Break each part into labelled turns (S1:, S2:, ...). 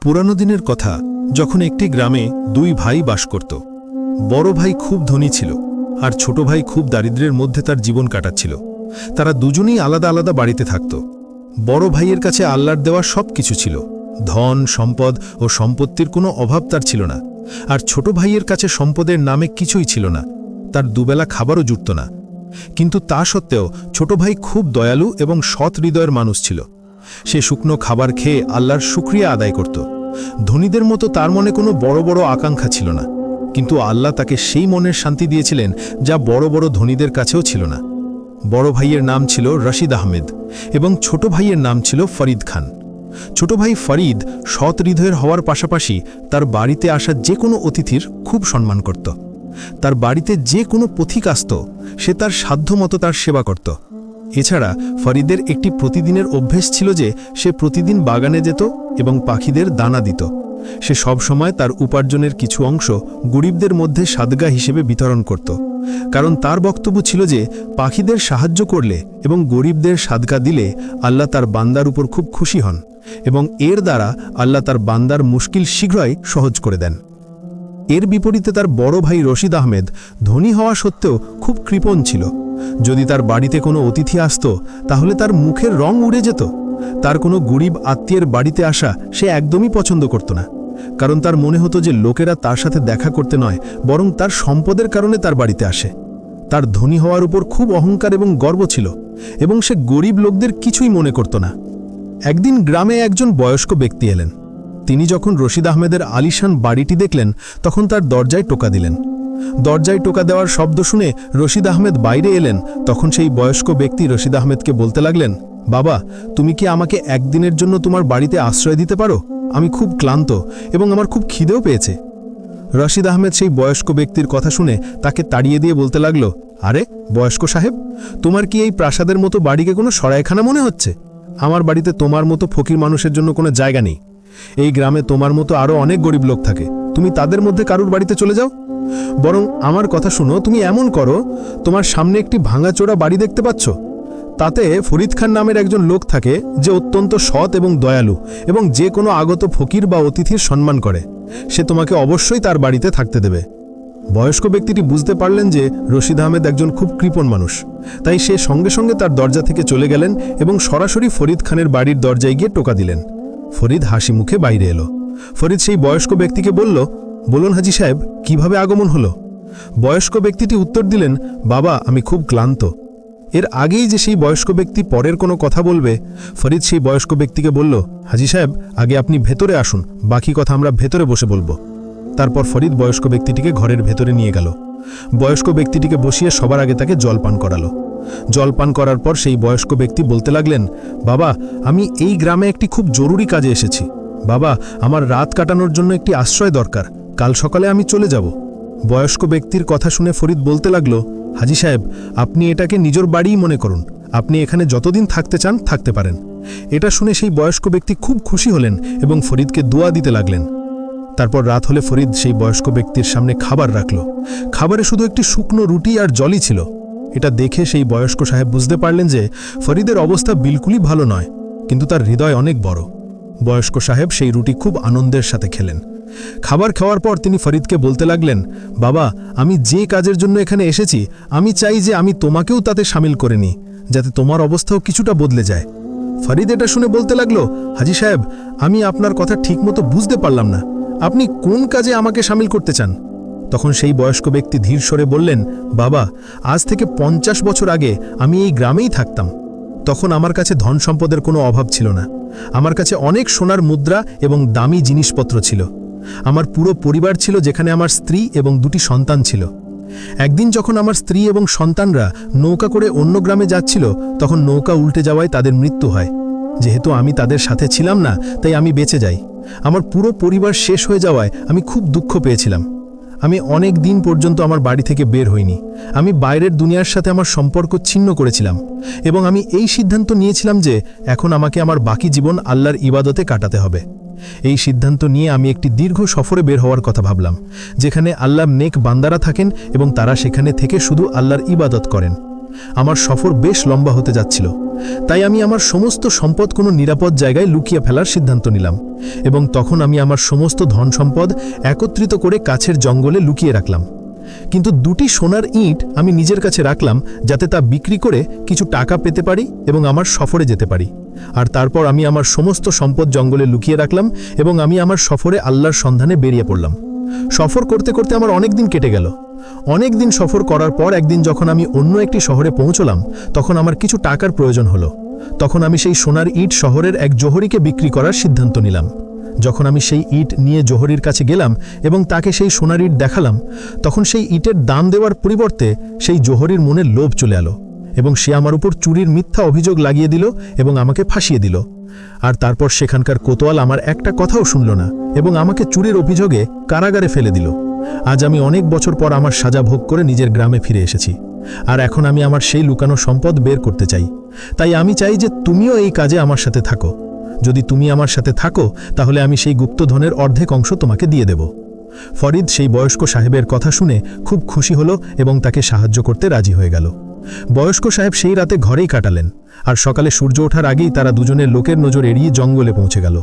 S1: পুরানো দিনের কথা, যখন একটি গ্রামে দুই ভাই বাস করত। বড় ভাই খুব ধনী ছিল আর ছোট ভাই খুব দারিদ্র্যের মধ্যে তার জীবন কাটাচ্ছিল। তারা দুজনেই আলাদা আলাদা বাড়িতে থাকত। বড় ভাইয়ের কাছে আল্লাহর দেওয়া সব কিছু ছিল, ধন সম্পদ ও সম্পত্তির কোনো অভাব তার ছিল না। আর ছোট ভাইয়ের কাছে সম্পদের নামে কিছুই ছিল না, তার দুবেলা খাবারও জুটত না। কিন্তু তা সত্ত্বেও ছোট ভাই খুব দয়ালু এবং সৎ হৃদয়ের মানুষ ছিল। সে শুকনো খাবার খেয়ে আল্লাহর শুকরিয়া আদায় করত। ধনীদের মতো তার মনে কোনো বড় বড় আকাঙ্ক্ষা ছিল না, কিন্তু আল্লাহ তাকে সেই মনের শান্তি দিয়েছিলেন যা বড় বড় ধনীদের কাছেও ছিল না। বড় ভাইয়ের নাম ছিল রশিদ আহমেদ এবং ছোট ভাইয়ের নাম ছিল ফরিদ খান। ছোট ভাই ফরিদ সৎ হৃদয়ের হওয়ার পাশাপাশি তার বাড়িতে আসা যে কোনো অতিথির খুব সম্মান করত। তার বাড়িতে যে কোনো পথিক আসত, সে তার সাধ্যমতো তার সেবা করত। এছাড়া ফরিদের একটি প্রতিদিনের অভ্যেস ছিল যে সে প্রতিদিন বাগানে যেত এবং পাখিদের দানা দিত। সে সব সময় তার উপার্জনের কিছু অংশ গরিবদের মধ্যে সাদগা হিসেবে বিতরণ করত, কারণ তার বক্তব্য ছিল যে পাখিদের সাহায্য করলে এবং গরিবদের সাদগা দিলে আল্লাহ তার বান্দার উপর খুব খুশি হন এবং এর দ্বারা আল্লাহ তার বান্দার মুশকিল শীঘ্রই সহজ করে দেন। এর বিপরীতে তার বড় ভাই রশিদ আহমেদ ধনী হওয়া সত্ত্বেও খুব কৃপণ ছিল। যদি তার বাড়িতে কোনো অতিথি আসত, তাহলে তার মুখের রং উড়ে যেত। তার কোনো গরিব আত্মীয়ের বাড়িতে আসা সে একদমই পছন্দ করত না, কারণ তার মনে হতো যে লোকেরা তার সাথে দেখা করতে নয়, বরং তার সম্পদের কারণে তার বাড়িতে আসে। তার ধনী হওয়ার উপর খুব অহংকার এবং গর্ব ছিল এবং সে গরিব লোকদের কিছুই মনে করত না। একদিন গ্রামে একজন বয়স্ক ব্যক্তি এলেন। তিনি যখন রশিদ আহমেদের আলিশান বাড়িটি দেখলেন, তখন তার দরজায় টোকা দিলেন। দরজায় টোকা দেওয়ার শব্দ শুনে রশিদ আহমেদ বাইরে এলেন। তখন সেই বয়স্ক ব্যক্তি রশিদ আহমেদকে বলতে লাগলেন, বাবা, তুমি কি আমাকে একদিনের জন্য তোমার বাড়িতে আশ্রয় দিতে পারো? আমি খুব ক্লান্ত এবং আমার খুব খিদেও পেয়েছে। রশিদ আহমেদ সেই বয়স্ক ব্যক্তির কথা শুনে তাকে তাড়িয়ে দিয়ে বলতে লাগলো, আরে বয়স্ক সাহেব, তোমার কি এই প্রাসাদের মতো বাড়িকে কোনো সরাইখানা মনে হচ্ছে? আমার বাড়িতে তোমার মতো ফকির মানুষের জন্য কোনো জায়গা নেই। এই গ্রামে তোমার মতো আরও অনেক গরিব লোক থাকে, তুমি তাদের মধ্যে কারুর বাড়িতে চলে যাও। বরং আমার কথা শুনো, তুমি এমন করো, তোমার সামনে একটি ভাঙাচোরা বাড়ি দেখতে পাচ্ছ, তাতে ফরিদ খান নামের একজন লোক থাকে যে অত্যন্ত সৎ এবং দয়ালু এবং যে কোনো আগত ফকির বা অতিথির সম্মান করে। সে তোমাকে অবশ্যই তার বাড়িতে থাকতে দেবে। বয়স্ক ব্যক্তিটি বুঝতে পারলেন যে রশিদ আহমেদ একজন খুব কৃপণ মানুষ, তাই সে সঙ্গে সঙ্গে তার দরজা থেকে চলে গেলেন এবং সরাসরি ফরিদ খানের বাড়ির দরজায় গিয়ে টোকা দিলেন। ফরিদ হাসি মুখে বাইরে এলো। ফরিদ সেই বয়স্ক ব্যক্তিকে বলল, বলুন হাজি সাহেব, কিভাবে আগমন হলো? বয়স্ক ব্যক্তিটি উত্তর দিলেন, বাবা, আমি খুব ক্লান্ত। এর আগেই যে সেই বয়স্ক ব্যক্তি পরের কোনো কথা বলবে, ফরিদ সেই বয়স্ক ব্যক্তিকে বলল, হাজি সাহেব, আগে আপনি ভেতরে আসুন, বাকি কথা আমরা ভেতরে বসে বলবো। তারপর ফরিদ বয়স্ক ব্যক্তিটিকে ঘরের ভেতরে নিয়ে গেল। বয়স্ক ব্যক্তিটিকে বসিয়ে সবার আগে তাকে জল পান করালো। জল পান করার পর সেই বয়স্ক ব্যক্তি বলতে লাগলেন, বাবা, আমি এই গ্রামে একটি খুব জরুরি কাজে এসেছি। বাবা, আমার রাত কাটানোর জন্য একটি আশ্রয় দরকার, কাল সকালে আমি চলে যাব। বয়স্ক ব্যক্তির কথা শুনে ফরিদ বলতে লাগলো, হাজি সাহেব, আপনি এটাকে নিজের বাড়িই মনে করুন, আপনি এখানে যতদিন থাকতে চান থাকতে পারেন। এটা শুনে সেই বয়স্ক ব্যক্তি খুব খুশি হলেন এবং ফরিদকে দোয়া দিতে লাগলেন। তারপর রাত হলে ফরিদ সেই বয়স্ক ব্যক্তির সামনে খাবার রাখল। খাবারে শুধু একটি শুকনো রুটি আর জলই ছিল। এটা দেখে সেই বয়স্ক সাহেব বুঝতে পারলেন যে ফরিদের অবস্থা বিলকুলই ভালো নয়, কিন্তু তার হৃদয় অনেক বড়। বয়স্ক সাহেব সেই রুটি খুব আনন্দের সাথে খেলেন। খাবার খাওয়ার পর তিনি ফরিদকে বলতে লাগলেন, বাবা, আমি যে কাজের জন্য এখানে এসেছি, আমি চাই যে আমি তোমাকেও তাতে সামিল করে নিই, যাতে তোমার অবস্থাও কিছুটা বদলে যায়। ফরিদ এটা শুনে বলতে লাগলো, হাজি সাহেব, আমি আপনার কথা ঠিকমতো বুঝতে পারলাম না, আপনি কোন কাজে আমাকে সামিল করতে চান? তখন সেই বয়স্ক ব্যক্তি ধীর স্বরে বললেন, বাবা, আজ থেকে 50 বছর আগে আমি এই গ্রামেই থাকতাম। তখন আমার কাছে ধন সম্পদের কোনো অভাব ছিল না। আমার কাছে অনেক সোনার মুদ্রা এবং দামি জিনিসপত্র ছিল। আমার পুরো পরিবার ছিল, যেখানে আমার স্ত্রী এবং 2টি সন্তান ছিল। একদিন যখন আমার স্ত্রী এবং সন্তানরা নৌকা করে অন্য গ্রামে যাচ্ছিল, তখন নৌকা উল্টে যাওয়ায় তাদের মৃত্যু হয়। যেহেতু আমি তাদের সাথে ছিলাম না, তাই আমি বেঁচে যাই। আমার পুরো পরিবার শেষ হয়ে যাওয়ায় আমি খুব দুঃখ পেয়েছিলাম। আমি অনেক দিন পর্যন্ত আমার বাড়ি থেকে বের হইনি। আমি বাইরের দুনিয়ার সাথে আমার সম্পর্ক ছিন্ন করেছিলাম এবং আমি এই সিদ্ধান্ত নিয়েছিলাম যে এখন আমাকে আমার বাকি জীবন আল্লাহর ইবাদতে কাটাতে হবে। এই সিদ্ধান্ত নিয়ে আমি একটি দীর্ঘ সফরে বের হওয়ার কথা ভাবলাম, যেখানে আল্লাহ নেক বান্দারা থাকেন এবং তারা সেখানে থেকে শুধু আল্লাহর ইবাদত করেন। আমার সফর বেশ লম্বা হতে যাচ্ছিল, তাই আমি আমার সমস্ত সম্পদ কোনো নিরাপদ জায়গায় লুকিয়ে ফেলার সিদ্ধান্ত নিলাম এবং তখন আমি আমার সমস্ত ধন সম্পদ একত্রিত করে কাছের জঙ্গলে লুকিয়ে রাখলাম। কিন্তু দুটি সোনার ইঁট আমি নিজের কাছে রাখলাম, যাতে তা বিক্রি করে কিছু টাকা পেতে পারি এবং আমার সফরে যেতে পারি। আর তারপর আমি আমার সমস্ত সম্পদ জঙ্গলে লুকিয়ে রাখলাম এবং আমি আমার সফরে আল্লাহর সন্ধানে বেরিয়ে পড়লাম। সফর করতে করতে আমার অনেক দিন কেটে গেল। অনেক দিন সফর করার পর একদিন যখন আমি অন্য একটি শহরে পৌঁছলাম, তখন আমার কিছু টাকার প্রয়োজন হলো। তখন আমি সেই সোনার ইট শহরের এক জোহরিকে বিক্রি করার সিদ্ধান্ত নিলাম। যখন আমি সেই ইট নিয়ে জোহরির কাছে গেলাম এবং তাকে সেই সোনার ইট দেখালাম, তখন সেই ইটের দাম দেওয়ার পরিবর্তে সেই জোহরির মনে লোভ চলে এলো এবং সে আমার উপর চুরির মিথ্যা অভিযোগ লাগিয়ে দিল এবং আমাকে ফাঁসিয়ে দিল। আর তারপর সেখানকার কোতোয়াল আমার একটা কথাও শুনল না এবং আমাকে চুরির অভিযোগে কারাগারে ফেলে দিল। আজ আমি অনেক বছর পর আমার সাজা ভোগ করে নিজের গ্রামে ফিরে এসেছি, আর এখন আমি আমার সেই লুকানো সম্পদ বের করতে চাই। তাই আমি চাই যে তুমিও এই কাজে আমার সাথে থাকো। যদি তুমি আমার সাথে থাকো, তাহলে আমি সেই গুপ্তধনের অর্ধেক অংশ তোমাকে দিয়ে দেব। ফরিদ সেই বয়স্ক সাহেবের কথা শুনে খুব খুশি হলো এবং তাকে সাহায্য করতে রাজি হয়ে গেল। বয়স্ক সাহেব সেই রাতে ঘরেই কাটালেন, আর সকালে সূর্য ওঠার আগেই তারা দুজনের লোকের নজর এড়িয়ে জঙ্গলে পৌঁছে গেল।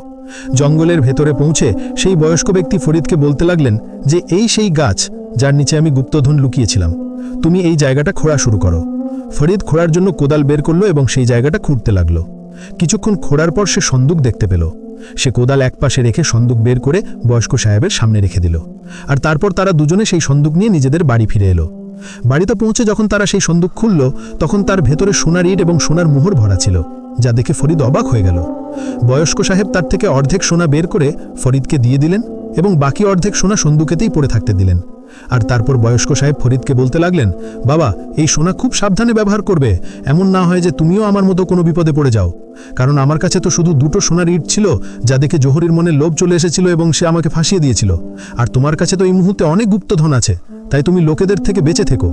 S1: জঙ্গলের ভেতরে পৌঁছে সেই বয়স্ক ব্যক্তি ফরিদকে বলতে লাগলেন যে এই সেই গাছ যার নিচে আমি গুপ্তধন লুকিয়েছিলাম, তুমি এই জায়গাটা খোঁড়া শুরু করো। ফরিদ খোঁড়ার জন্য কোদাল বের করলো এবং সেই জায়গাটা খুঁড়তে লাগলো। কিছুক্ষণ খোঁড়ার পর সে সন্দুক দেখতে পেল। সে কোদাল একপাশে রেখে সন্দুক বের করে বয়স্ক সাহেবের সামনে রেখে দিল, আর তারপর তারা দুজনে সেই সন্দুক নিয়ে নিজেদের বাড়ি ফিরে এলো। বাড়িতে পৌঁছে যখন তারা সেই সন্দুক খুলল, তখন তার ভেতরে সোনার ইট এবং সোনার মোহর ভরা ছিল, যা দেখে ফরিদ অবাক হয়ে গেল। বয়স্ক সাহেব তার থেকে অর্ধেক সোনা বের করে ফরিদকে দিয়ে দিলেন এবং বাকি অর্ধেক সোনা সন্দুকেতেই পড়ে থাকতে দিলেন। আর তারপর বয়স্ক সাহেব ফরিদকে বলতে লাগলেন, বাবা, এই সোনা খুব সাবধানে ব্যবহার করবে, এমন না হয় যে তুমিও আমার মতো কোনো বিপদে পড়ে যাও। কারণ আমার কাছে তো শুধু দুটো সোনার ইট ছিল, যা দেখে জোহরির মনে লোভ চলে এসেছিল এবং সে আমাকে ফাঁসিয়ে দিয়েছিল। আর তোমার কাছে তো এই মুহূর্তে অনেক গুপ্তধন আছে, তাই তুমি লোকেদের থেকে বেঁচে থেকো।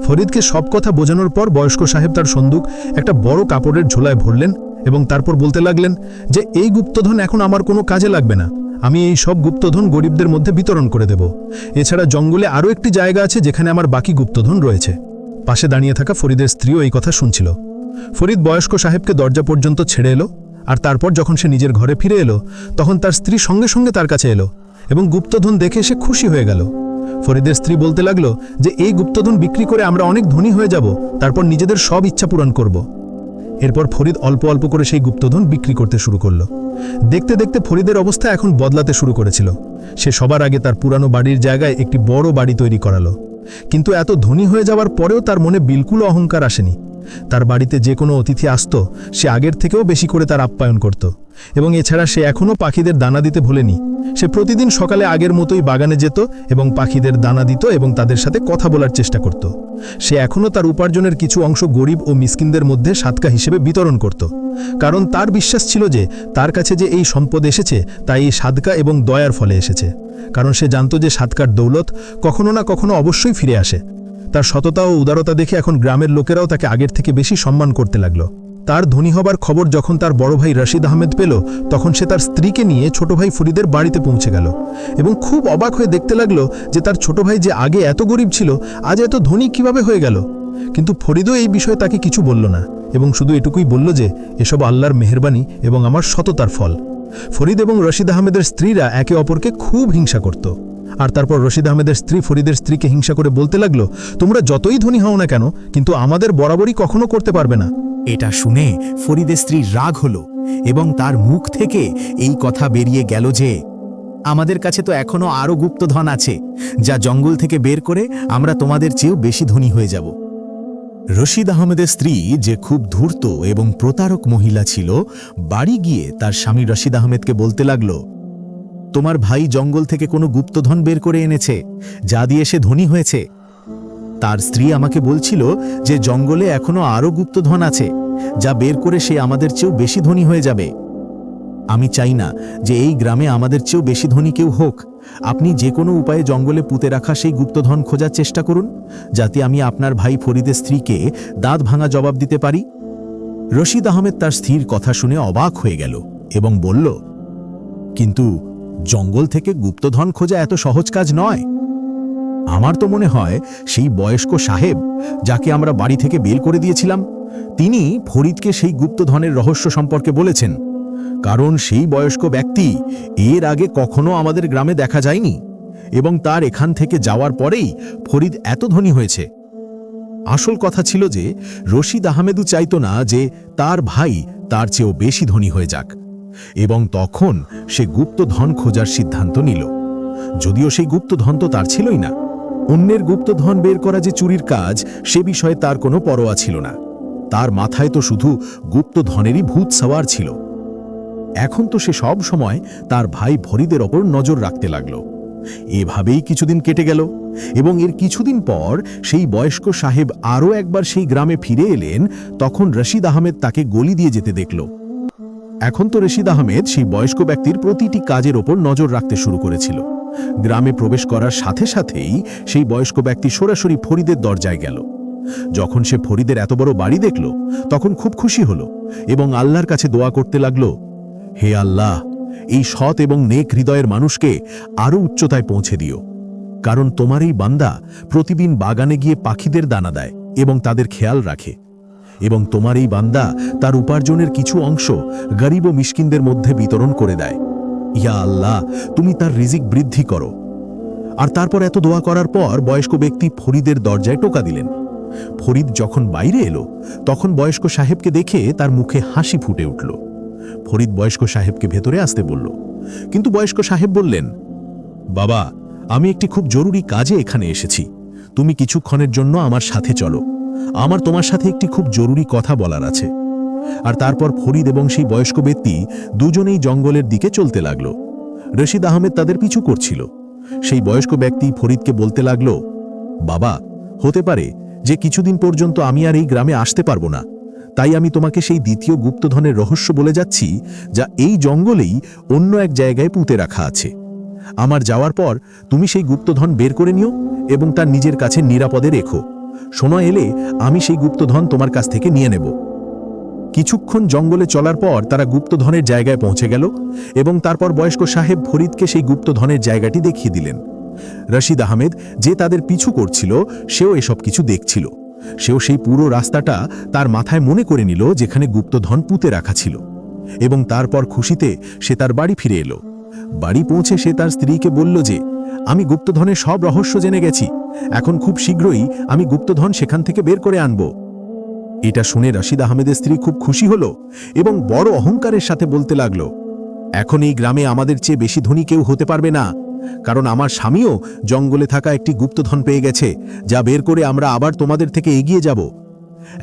S1: ফরিদকে সব কথা বোঝানোর পর বয়স্ক সাহেব তার সন্দুক একটা বড় কাপড়ের ঝোলায় ভরলেন এবং তারপর বলতে লাগলেন যে এই গুপ্তধন এখন আমার কোনো কাজে লাগবে না, আমি এই সব গুপ্তধন গরিবদের মধ্যে বিতরণ করে দেব। এছাড়া জঙ্গলে আরও একটি জায়গা আছে যেখানে আমার বাকি গুপ্তধন রয়েছে। পাশে দাঁড়িয়ে থাকা ফরিদের স্ত্রীও এই কথা শুনছিল। ফরিদ বয়স্ক সাহেবকে দরজা পর্যন্ত ছেড়ে এলো, আর তারপর যখন সে নিজের ঘরে ফিরে এলো, তখন তার স্ত্রী সঙ্গে সঙ্গে তার কাছে এলো এবং গুপ্তধন দেখে সে খুশি হয়ে গেল। ফরিদের স্ত্রী বলতে লাগলো যে এই গুপ্তধন বিক্রি করে আমরা অনেক ধনী হয়ে যাব, তারপর নিজেদের সব ইচ্ছা পূরণ করব। এরপর ফরিদ অল্প অল্প করে সেই গুপ্তধন বিক্রি করতে শুরু করলো। দেখতে দেখতে ফরিদের অবস্থা এখন বদলাতে শুরু করেছিল। সে সবার আগে তার পুরানো বাড়ির জায়গায় একটি বড় বাড়ি তৈরি করালো। কিন্তু এত ধনী হয়ে যাওয়ার পরেও তার মনে বিলকুল অহংকার আসেনি। তার বাড়িতে যে কোনো অতিথি আসত, সে আগের থেকেও বেশি করে তার আপ্যায়ন করত এবং এছাড়া সে এখনও পাখিদের দানা দিতে ভোলেনি। সে প্রতিদিন সকালে আগের মতোই বাগানে যেত এবং পাখিদের দানা দিত এবং তাদের সাথে কথা বলার চেষ্টা করত। সে এখনও তার উপার্জনের কিছু অংশ গরিব ও মিসকিনদের মধ্যে সাদকা হিসেবে বিতরণ করত, কারণ তার বিশ্বাস ছিল যে তার কাছে যে এই সম্পদ এসেছে তা এই সাদকা এবং দয়ার ফলে এসেছে, কারণ সে জানত যে সাদকার দৌলত কখনো না কখনো অবশ্যই ফিরে আসে। তার সততা ও উদারতা দেখে এখন গ্রামের লোকেরাও তাকে আগের থেকে বেশি সম্মান করতে লাগলো। তার ধনী হবার খবর যখন তার বড় ভাই রশিদ আহমেদ পেল, তখন সে তার স্ত্রীকে নিয়ে ছোট ভাই ফরিদের বাড়িতে পৌঁছে গেল এবং খুব অবাক হয়ে দেখতে লাগলো যে তার ছোট ভাই যে আগে এত গরিব ছিল, আজ এত ধনী কিভাবে হয়ে গেল। কিন্তু ফরিদও এই বিষয়ে তাকে কিছু বলল না এবং শুধু এটুকুই বলল যে এসব আল্লাহর মেহেরবানি এবং আমার সততার ফল। ফরিদ এবং রশিদ আহমেদের স্ত্রীরা একে অপরকে খুব হিংসা করত। আর তারপর রশিদ আহমেদের স্ত্রী ফরিদের স্ত্রীকে হিংসা করে বলতে লাগলো, তোমরা যতই ধনী হও না কেন, কিন্তু আমাদের বরাবরই কখনো করতে পারবে না।
S2: এটা শুনে ফরিদের স্ত্রী রাগ হলো এবং তার মুখ থেকে এই কথা বেরিয়ে গেল যে আমাদের কাছে তো এখনো আরও গুপ্তধন আছে, যা জঙ্গল থেকে বের করে আমরা তোমাদের চেয়েও বেশি ধনী হয়ে যাব। রশিদ আহমেদের স্ত্রী, যে খুব ধূর্ত এবং প্রতারক মহিলা ছিল, বাড়ি গিয়ে তার স্বামী রশিদ আহমেদকে বলতে লাগল, তোমার ভাই জঙ্গল থেকে কোনো গুপ্তধন বের করে এনেছে, যা দিয়ে সে ধনী হয়েছে। তার স্ত্রী আমাকে বলছিল যে জঙ্গলে এখনো আরও গুপ্তধন আছে, যা বের করে সে আমাদের চেয়েও বেশি ধনী হয়ে যাবে। আমি চাই না যে এই গ্রামে আমাদের চেয়েও বেশি ধনী কেউ হোক। আপনি যে কোনো উপায়ে জঙ্গলে পুঁতে রাখা সেই গুপ্তধন খোঁজার চেষ্টা করুন, যাতে আমি আপনার ভাই ফরিদের স্ত্রীকে দাঁত ভাঙা জবাব দিতে পারি। রশিদ আহমেদ তার স্ত্রীর কথা শুনে অবাক হয়ে গেল এবং বলল, কিন্তু জঙ্গল থেকে গুপ্তধন খোঁজা এত সহজ কাজ নয়। আমার তো মনে হয় সেই বয়স্ক সাহেব যাকে আমরা বাড়ি থেকে বের করে দিয়েছিলাম তিনি ফরিদকে সেই গুপ্তধনের রহস্য সম্পর্কে বলেছেন, কারণ সেই বয়স্ক ব্যক্তি এর আগে কখনো আমাদের গ্রামে দেখা যায়নি এবং তার এখান থেকে যাওয়ার পরেই ফরিদ এত ধনী হয়েছে। আসল কথা ছিল যে রশিদ আহমেদও চাইতো না যে তার ভাই তার চেয়েও বেশি ধনী হয়ে যাক, এবং তখন সে গুপ্তধন খোঁজার সিদ্ধান্ত নিল। যদিও সেই গুপ্তধন তো তার ছিলই না, অন্যের গুপ্তধন বের করা যে চুরির কাজ সে বিষয়ে তার কোনো পরোয়া ছিল না। তার মাথায় তো শুধু গুপ্তধনেরই ভূত সওয়ার ছিল। এখন তো সে সব সময় তার ভাই ফরিদের ওপর নজর রাখতে লাগল। এভাবেই কিছুদিন কেটে গেল এবং এর কিছুদিন পর সেই বয়স্ক সাহেব আরও একবার সেই গ্রামে ফিরে এলেন। তখন রশিদ আহমেদ তাকে গলি দিয়ে যেতে দেখল। এখন তো রশিদ আহমেদ সেই বয়স্ক ব্যক্তির প্রতিটি কাজের ওপর নজর রাখতে শুরু করেছিল। গ্রামে প্রবেশ করার সাথে সাথেই সেই বয়স্ক ব্যক্তি সরাসরি ফরিদের দরজায় গেল। যখন সে ফরিদের এত বড় বাড়ি দেখল তখন খুব খুশি হল এবং আল্লাহর কাছে দোয়া করতে লাগল, হে আল্লাহ, এই সৎ এবং নেক হৃদয়ের মানুষকে আরও উচ্চতায় পৌঁছে দিও, কারণ তোমার এই বান্দা প্রতিদিন বাগানে গিয়ে পাখিদের দানা দেয় এবং তাদের খেয়াল রাখে, এবং তোমার এই বান্দা তার উপার্জনের কিছু অংশ গরিব ও মিসকিনদের মধ্যে বিতরণ করে দেয়। ইয়া আল্লাহ, তুমি তার রিজিক বৃদ্ধি করো। আর তারপর এত দোয়া করার পর বয়স্ক ব্যক্তি ফরিদের দরজায় টোকা দিলেন। ফরিদ যখন বাইরে এলো তখন বয়স্ক সাহেবকে দেখে তার মুখে হাসি ফুটে উঠল। ফরিদ বয়স্ক সাহেবকে ভেতরে আসতে বলল, কিন্তু বয়স্ক সাহেব বললেন, বাবা, আমি একটি খুব জরুরি কাজে এখানে এসেছি, তুমি কিছুক্ষণের জন্য আমার সাথে চলো, আমার তোমার সাথে একটি খুব জরুরি কথা বলার আছে। আর তারপর ফরিদ এবং সেই বয়স্ক ব্যক্তি দুজনেই জঙ্গলের দিকে চলতে লাগল। রশিদ আহমেদ তাদের পিছু করছিল। সেই বয়স্ক ব্যক্তি ফরিদকে বলতে লাগল, বাবা, হতে পারে যে কিছুদিন পর্যন্ত আমি আর এই গ্রামে আসতে পারবো না, তাই আমি তোমাকে সেই দ্বিতীয় গুপ্তধনের রহস্য বলে যাচ্ছি, যা এই জঙ্গলেই অন্য এক জায়গায় পুঁতে রাখা আছে। আমার যাওয়ার পর তুমি সেই গুপ্তধন বের করে নিও এবং তার নিজের কাছে নিরাপদে রেখো। সময় এলে আমি সেই গুপ্তধন তোমার কাছ থেকে নিয়ে নেব। কিছুক্ষণ জঙ্গলে চলার পর তারা গুপ্তধনের জায়গায় পৌঁছে গেল এবং তারপর বয়স্ক সাহেব ফরিদকে সেই গুপ্তধনের জায়গাটি দেখিয়ে দিলেন। রশিদ আহমেদ, যে তাদের পিছু করছিল, সেও এসব কিছু দেখছিল। সেও সেই পুরো রাস্তাটা তার মাথায় মনে করে নিল যেখানে গুপ্তধন পুঁতে রাখা ছিল, এবং তারপর খুশিতে সে তার বাড়ি ফিরে এলো। বাড়ি পৌঁছে সে তার স্ত্রীকে বলল যে, আমি গুপ্তধনের সব রহস্য জেনে গেছি, এখন খুব শীঘ্রই আমি গুপ্তধন সেখান থেকে বের করে আনব। এটা শুনে রশিদ আহমেদের স্ত্রী খুব খুশি হল এবং বড় অহংকারের সাথে বলতে লাগল, এখন এই গ্রামে আমাদের চেয়ে বেশি ধনী কেউ হতে পারবে না, কারণ আমার স্বামীও জঙ্গলে থাকা একটি গুপ্তধন পেয়ে গেছে, যা বের করে আমরা আবার তোমাদের থেকে এগিয়ে যাব।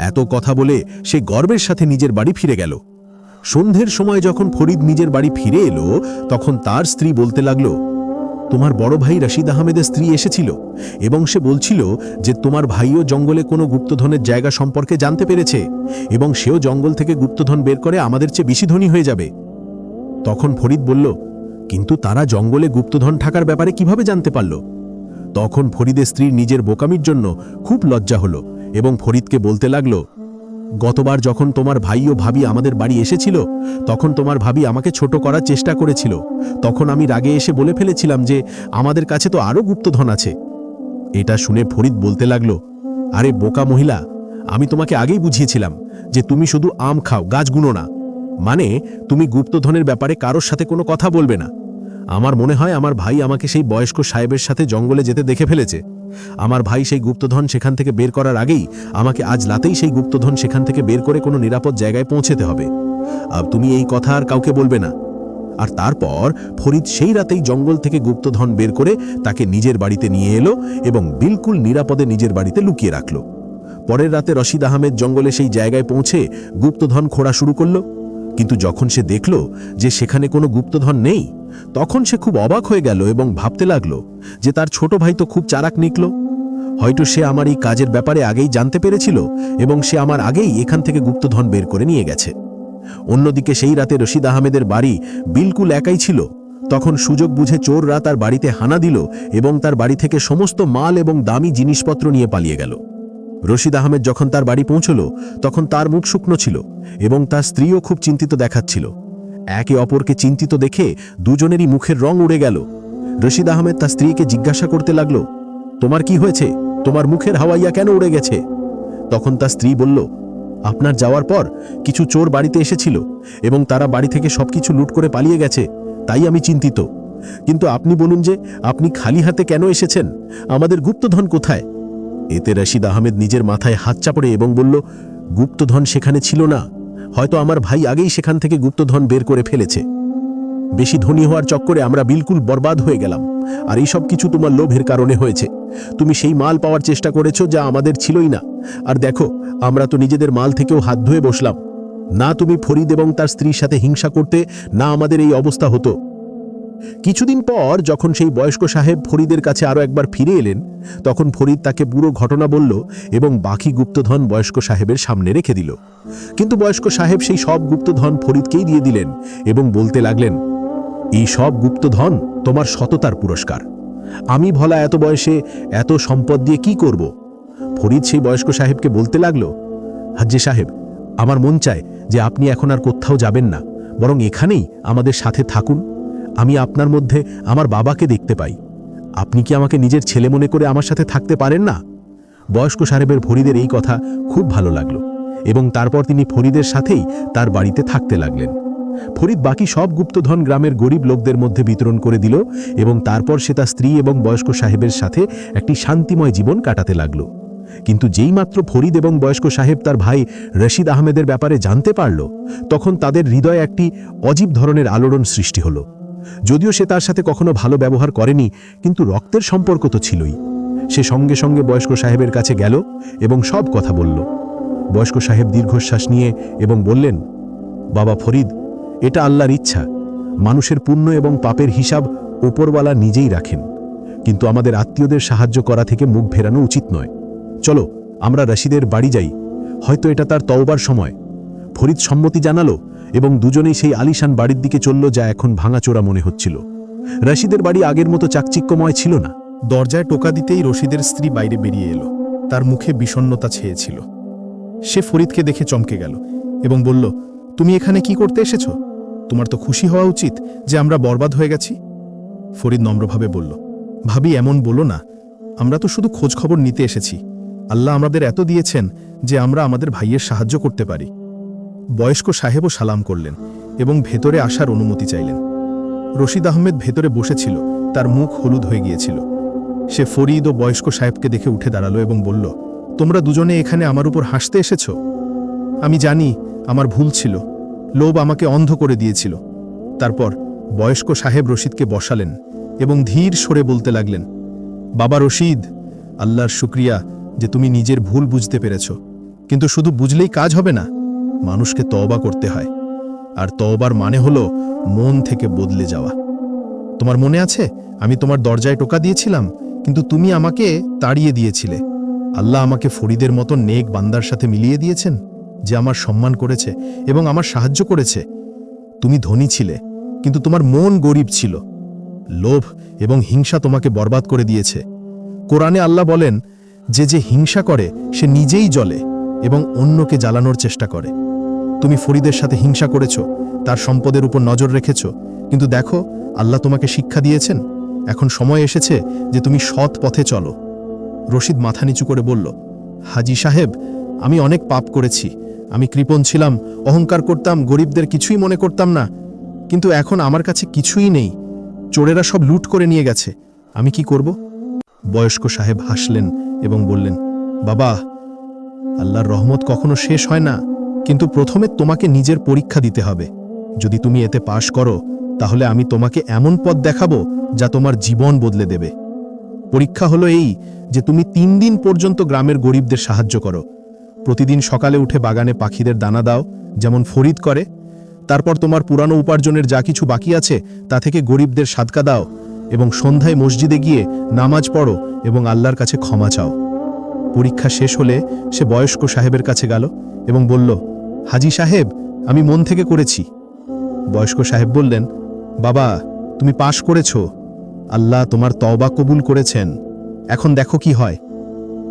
S2: এত কথা বলে সে গর্বের সাথে নিজের বাড়ি ফিরে গেল। সন্ধ্যের সময় যখন ফরিদ নিজের বাড়ি ফিরে এলো তখন তার স্ত্রী বলতে লাগল, তোমার বড় ভাই রশিদ আহমেদের স্ত্রী এসেছিল এবং সে বলছিল যে তোমার ভাইও জঙ্গলে কোনো গুপ্তধনের জায়গা সম্পর্কে জানতে পেরেছে এবং সেও জঙ্গল থেকে গুপ্তধন বের করে আমাদের চেয়ে বেশি ধনী হয়ে যাবে। তখন ফরিদ বলল, কিন্তু তারা জঙ্গলে গুপ্তধন থাকার ব্যাপারে কিভাবে জানতে পারল? তখন ফরিদের স্ত্রীর নিজের বোকামির জন্য খুব লজ্জা হলো এবং ফরিদকে বলতে লাগল, গতবার যখন তোমার ভাই ও ভাবি আমাদের বাড়ি এসেছিল তখন তোমার ভাবি আমাকে ছোট করার চেষ্টা করেছিল। তখন আমি রাগে এসে বলে ফেলেছিলাম যে আমাদের কাছে তো আরও গুপ্তধন আছে। এটা শুনে ফরিদ বলতে লাগল, আরে বোকা মহিলা, আমি তোমাকে আগেই বুঝিয়েছিলাম যে তুমি শুধু আম খাও, গাছ গুনো না, মানে তুমি গুপ্তধনের ব্যাপারে কারোর সাথে কোনো কথা বলবে না। আমার মনে হয় আমার ভাই আমাকে সেই বয়স্ক সাহেবের সাথে জঙ্গলে যেতে দেখে ফেলেছে। আমার ভাই সেই গুপ্তধন সেখান থেকে বের করার আগেই আমাকে আজ রাতেই সেই গুপ্তধন সেখান থেকে বের করে কোনো নিরাপদ জায়গায় পৌঁছেতে হবে। আর তুমি এই কথা আর কাউকে বলবে না। আর তারপর ফরিদ সেই রাতেই জঙ্গল থেকে গুপ্তধন বের করে তাকে নিজের বাড়িতে নিয়ে এলো এবং বিলকুল নিরাপদে নিজের বাড়িতে লুকিয়ে রাখল। পরের রাতে রশিদ আহমেদ জঙ্গলে সেই জায়গায় পৌঁছে গুপ্তধন খোঁড়া শুরু করল, কিন্তু যখন সে দেখল যে সেখানে কোনো গুপ্তধন নেই তখন সে খুব অবাক হয়ে গেল এবং ভাবতে লাগলো যে তার ছোট ভাই তো খুব চালাক নিকল। হয়তো সে আমার এই কাজের ব্যাপারে আগেই জানতে পেরেছিল এবং সে আমার আগেই এখান থেকে গুপ্তধন বের করে নিয়ে গেছে। অন্যদিকে সেই রাতে রশিদ আহমেদের বাড়ি বিলকুল একাই ছিল। তখন সুযোগ বুঝে চোররা তার বাড়িতে হানা দিল এবং তার বাড়ি থেকে সমস্ত মাল এবং দামি জিনিসপত্র নিয়ে পালিয়ে গেল। রশিদ আহমেদ যখন তার বাড়ি পৌঁছল তখন তার মুখ শুকনো ছিল এবং তার স্ত্রীও খুব চিন্তিত দেখাচ্ছিল। একে অপরকে চিন্তিত দেখে দুজনেরই মুখের রং উড়ে গেল। রশিদ আহমেদ তার স্ত্রীকে জিজ্ঞাসা করতে লাগল, তোমার কি হয়েছে? তোমার মুখের হাওয়াইয়া কেন উড়ে গেছে? তখন তার স্ত্রী বলল, আপনার যাওয়ার পর কিছু চোর বাড়িতে এসেছিল এবং তারা বাড়ি থেকে সবকিছু লুট করে পালিয়ে গেছে, তাই আমি চিন্তিত। কিন্তু আপনি বলুন যে আপনি খালি হাতে কেন এসেছেন? আমাদের গুপ্তধন কোথায়? এতে রশিদ আহমেদ নিজের মাথায় হাত চাপড়ে এবং বলল, গুপ্তধন সেখানে ছিল না। হয়তো আমার ভাই আগেই সেখান থেকে গুপ্তধন বের করে ফেলেছে। বেশি ধনী হওয়ার চক্করে আমরা বিলকুল বরবাদ হয়ে গেলাম, আর এই সব কিছু তোমার লোভের কারণে হয়েছে। তুমি সেই মাল পাওয়ার চেষ্টা করেছো যা আমাদের ছিলই না, আর দেখো আমরা তো নিজেদের মাল থেকেও হাত ধুয়ে বসলাম। না তুমি ফরিদ এবং তার স্ত্রীর সাথে হিংসা করতে, না আমাদের এই অবস্থা হতো। কিছুদিন পর যখন সেই বয়স্ক সাহেব ফরিদের কাছে আরও একবার ফিরে এলেন, তখন ফরিদ তাকে পুরো ঘটনা বলল এবং বাকি গুপ্তধন বয়স্ক সাহেবের সামনে রেখে দিল। কিন্তু বয়স্ক সাহেব সেই সব গুপ্তধন ফরিদকেই দিয়ে দিলেন এবং বলতে লাগলেন, এই সব গুপ্তধন তোমার সততার পুরস্কার। আমি ভলা এত বয়সে এত সম্পদ দিয়ে কি করব? ফরিদ সেই বয়স্ক সাহেবকে বলতে লাগল, হাজ্জি সাহেব, আমার মন চায় যে আপনি এখন আর কোথাও যাবেন না, বরং এখানেই আমাদের সাথে থাকুন। আমি আপনার মধ্যে আমার বাবাকে দেখতে পাই। আপনি কি আমাকে নিজের ছেলে মনে করে আমার সাথে থাকতে পারেন না? বয়স্ক সাহেবের ফরিদের এই কথা খুব ভালো লাগলো এবং তারপর তিনি ফরিদের সাথেই তার বাড়িতে থাকতে লাগলেন। ফরিদ বাকি সব গুপ্তধন গ্রামের গরিব লোকদের মধ্যে বিতরণ করে দিল এবং তারপর সে তার স্ত্রী এবং বয়স্ক সাহেবের সাথে একটি শান্তিময় জীবন কাটাতে লাগল। কিন্তু যেইমাত্র ফরিদ এবং বয়স্ক সাহেব তার ভাই রশিদ আহমেদের ব্যাপারে জানতে পারল, তখন তাদের হৃদয়ে একটি অজীব ধরনের আলোড়ন সৃষ্টি হল। যদিও সে তার সাথে কখনো ভালো ব্যবহার করেনি, কিন্তু রক্তের সম্পর্ক তো ছিলই। সে সঙ্গে সঙ্গে বয়স্ক সাহেবের কাছে গেল এবং সব কথা বলল। বয়স্ক সাহেব দীর্ঘশ্বাস নিয়ে এবং বললেন, বাবা ফরিদ, এটা আল্লাহর ইচ্ছা। মানুষের পুণ্য এবং পাপের হিসাব ওপরওয়ালা নিজেই রাখেন, কিন্তু আমাদের আত্মীয়দের সাহায্য করা থেকে মুখ ফেরানো উচিত নয়। চলো আমরা রশিদের বাড়ি যাই, হয়তো এটা তার তওবার সময়। ফরিদ সম্মতি জানালো এবং দুজনেই সেই আলিশান বাড়ির দিকে চলল, যা এখন ভাঙাচোরা মনে হচ্ছিল। রশিদের বাড়ি আগের মতো চাকচিক্যময় ছিল না।
S1: দরজায় টোকা দিতেই রশিদের স্ত্রী বাইরে বেরিয়ে এলো। তার মুখে বিষণ্ণতা ছেয়েছিল। সে ফরিদকে দেখে চমকে গেল এবং বলল, তুমি এখানে কি করতে এসেছ? তোমার তো খুশি হওয়া উচিত যে আমরা বরবাদ হয়ে গেছি। ফরিদ নম্রভাবে বলল, ভাবি, এমন বলো না। আমরা তো শুধু খোঁজ খবর নিতে এসেছি। আল্লাহ আমাদের এত দিয়েছেন যে আমরা আমাদের ভাইয়ের সাহায্য করতে পারি। বয়স্ক সাহেবও সালাম করলেন এবং ভেতরে আসার অনুমতি চাইলেন। রশিদ আহমেদ ভেতরে বসেছিল, তার মুখ হলুদ হয়ে গিয়েছিল। সে ফরিদ ও বয়স্ক সাহেবকে দেখে উঠে দাঁড়ালো এবং বলল, তোমরা দুজনে এখানে আমার উপর হাসতে এসেছ? আমি জানি আমার ভুল ছিল, লোভ আমাকে অন্ধ করে দিয়েছিল। তারপর বয়স্ক সাহেব রশিদকে বসালেন এবং ধীর সরে বলতে লাগলেন, বাবা রশিদ, আল্লাহর শুকরিয়া যে তুমি নিজের ভুল বুঝতে পেরেছ। কিন্তু শুধু বুঝলেই কাজ হবে না, মানুষকে তওবা করতে হয়। আর তওবার মানে হলো মন থেকে বদলে যাওয়া। তোমার মনে আছে আমি তোমার দরজায় টোকা দিয়েছিলাম, কিন্তু তুমি আমাকে তাড়িয়ে দিয়েছিলে। আল্লাহ আমাকে ফরিদের মতো নেক বান্দার সাথে মিলিয়ে দিয়েছেন, যে আমার সম্মান করেছে এবং আমার সাহায্য করেছে। তুমি ধনী ছিলে, কিন্তু তোমার মন গরিব ছিল। লোভ এবং হিংসা তোমাকে বরবাদ করে দিয়েছে। কোরআনে আল্লাহ বলেন যে যে হিংসা করে সে নিজেই জ্বলে এবং অন্যকে জ্বালানোর চেষ্টা করে। তুমি ফরিদের সাথে হিংসা করেছ, তার সম্পদের উপর নজর রেখেছ, কিন্তু দেখো আল্লাহ তোমাকে শিক্ষা দিয়েছেন। এখন সময় এসেছে যে তুমি সৎ পথে চলো। রশিদ মাথা নিচু করে বলল, হাজি সাহেব, আমি অনেক পাপ করেছি। আমি কৃপণ ছিলাম, অহংকার করতাম, গরিবদের কিছুই মনে করতাম না। কিন্তু এখন আমার কাছে কিছুই নেই। চোরেরা সব লুট করে নিয়ে গেছে। আমি কি করব? বয়স্ক সাহেব হাসলেন এবং বললেন, বাবা, আল্লাহর রহমত কখনো শেষ হয় না, কিন্তু প্রথমে তোমাকে নিজের পরীক্ষা দিতে হবে। যদি তুমি এতে পাশ করো, তাহলে আমি তোমাকে এমন পথ দেখাবো যা তোমার জীবন বদলে দেবে। পরীক্ষা হলো এই যে তুমি 3 দিন পর্যন্ত গ্রামের গরিবদের সাহায্য করো। প্রতিদিন সকালে উঠে বাগানে পাখিদের দানা দাও, যেমন ফরিদ করে। তারপর তোমার পুরানো উপার্জনের যা কিছু বাকি আছে তা থেকে গরিবদের সাদকা দাও এবং সন্ধ্যায় মসজিদে গিয়ে নামাজ পড়ো এবং আল্লাহর কাছে ক্ষমা চাও। পরীক্ষা শেষ হলে সে বয়স্ক সাহেবের কাছে গেল এবং বলল, হাজি সাহেব, আমি মন থেকে করেছি। বয়স্ক সাহেব বললেন, বাবা, তুমি পাশ করেছ। আল্লাহ তোমার তওবা কবুল করেছেন। এখন দেখো কি হয়।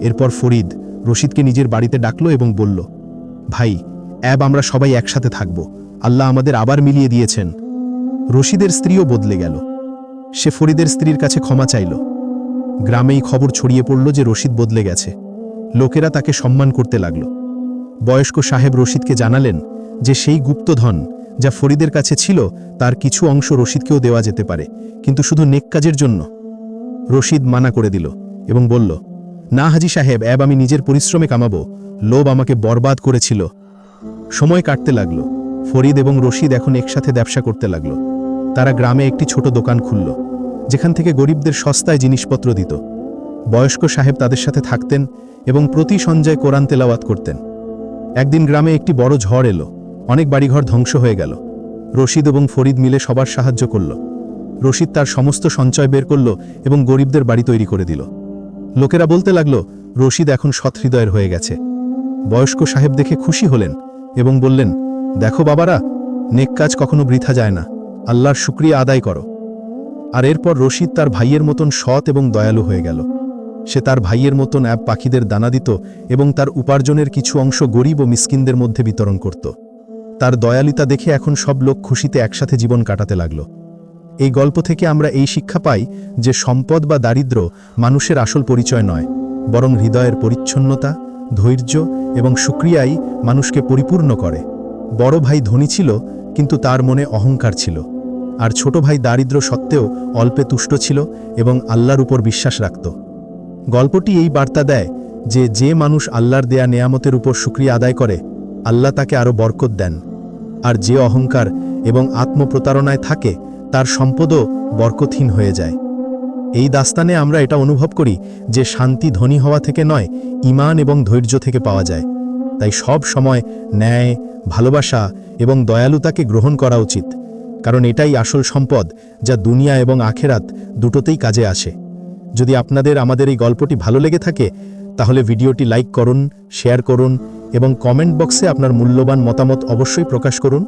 S1: এরপর ফরিদ রশিদকে নিজের বাড়িতে ডাকলো এবং বলল, ভাই, আমরা সবাই একসাথে থাকব। আল্লাহ আমাদের আবার মিলিয়ে দিয়েছেন। রশিদের স্ত্রীও বদলে গেল। সে ফরিদের স্ত্রীর কাছে ক্ষমা চাইল। গ্রামেই খবর ছড়িয়ে পড়ল যে রশিদ বদলে গেছে। লোকেরা তাকে সম্মান করতে লাগল। বয়স্ক সাহেব রশিদকে জানালেন যে সেই গুপ্তধন যা ফরিদের কাছে ছিল তার কিছু অংশ রশিদকেও দেওয়া যেতে পারে, কিন্তু শুধু নেক কাজের জন্য। রশিদ মানা করে দিল এবং বলল, না হাজি সাহেব, আমি নিজের পরিশ্রমে কামাবো, লোভ আমাকে বরবাদ করেছিল। সময় কাটতে লাগল। ফরিদ এবং রশিদ এখন একসাথে ব্যবসা করতে লাগল। তারা গ্রামে একটি ছোট দোকান খুলল, যেখান থেকে গরিবদের সস্তায় জিনিসপত্র দিত। বয়স্ক সাহেব তাদের সাথে থাকতেন এবং প্রতি সন্ধ্যায় কোরআন তেলাওয়াত করতেন। একদিন গ্রামে একটি বড় ঝড় এলো, অনেক বাড়িঘর ধ্বংস হয়ে গেল। রশিদ এবং ফরিদ মিলে সবার সাহায্য করল। রশিদ তার সমস্ত সঞ্চয় বের করল এবং গরিবদের বাড়ি তৈরি করে দিল। লোকেরা বলতে লাগল, রশিদ এখন সৎহৃদয়ের হয়ে গেছে। বয়স্ক সাহেব দেখে খুশি হলেন এবং বললেন, দেখো বাবারা, নেক কাজ কখনো বৃথা যায় না, আল্লাহর শুকরিয়া আদায় করো। আর এরপর রশিদ তার ভাইয়ের মতন সৎ এবং দয়ালু হয়ে গেল। সে তার ভাইয়ের মতন পাখিদের দানা দিত এবং তার উপার্জনের কিছু অংশ গরিব ও মিসকিনদের মধ্যে বিতরণ করত। তার দয়ালুতা দেখে এখন সব লোক খুশিতে একসাথে জীবন কাটাতে লাগল। এই গল্প থেকে আমরা এই শিক্ষা পাই যে সম্পদ বা দারিদ্র্য মানুষের আসল পরিচয় নয়, বরং হৃদয়ের পরিচ্ছন্নতা, ধৈর্য এবং শুকরিয়াই মানুষকে পরিপূর্ণ করে। বড় ভাই ধনী ছিল, কিন্তু তার মনে অহংকার ছিল, আর ছোট ভাই দারিদ্র্য সত্ত্বেও অল্পে তুষ্ট ছিল এবং আল্লাহর উপর বিশ্বাস রাখত। গল্পটি এই বার্তা দেয় যে যে মানুষ আল্লাহর দেয়া নেয়ামতের উপর শুকরিয়া আদায় করে, আল্লাহ তাকে আরও বরকত দেন, আর যে অহংকার এবং আত্মপ্রতারণায় থাকে তার সম্পদও বরকতহীন হয়ে যায়। এই দাস্তানে আমরা এটা অনুভব করি যে শান্তি ধনী হওয়া থেকে নয়, ঈমান এবং ধৈর্য থেকে পাওয়া যায়। তাই সব সময় ন্যায়, ভালোবাসা এবং দয়ালুতাকে গ্রহণ করা উচিত, কারণ এটাই আসল সম্পদ যা দুনিয়া এবং আখেরাত দুটোতেই কাজে আসে। যদি আপনাদের আমাদের এই গল্পটি ভালো লেগে থাকে, তাহলে ভিডিওটি লাইক করুন, শেয়ার করুন এবং কমেন্ট বক্সে আপনার মূল্যবান মতামত অবশ্যই প্রকাশ করুন।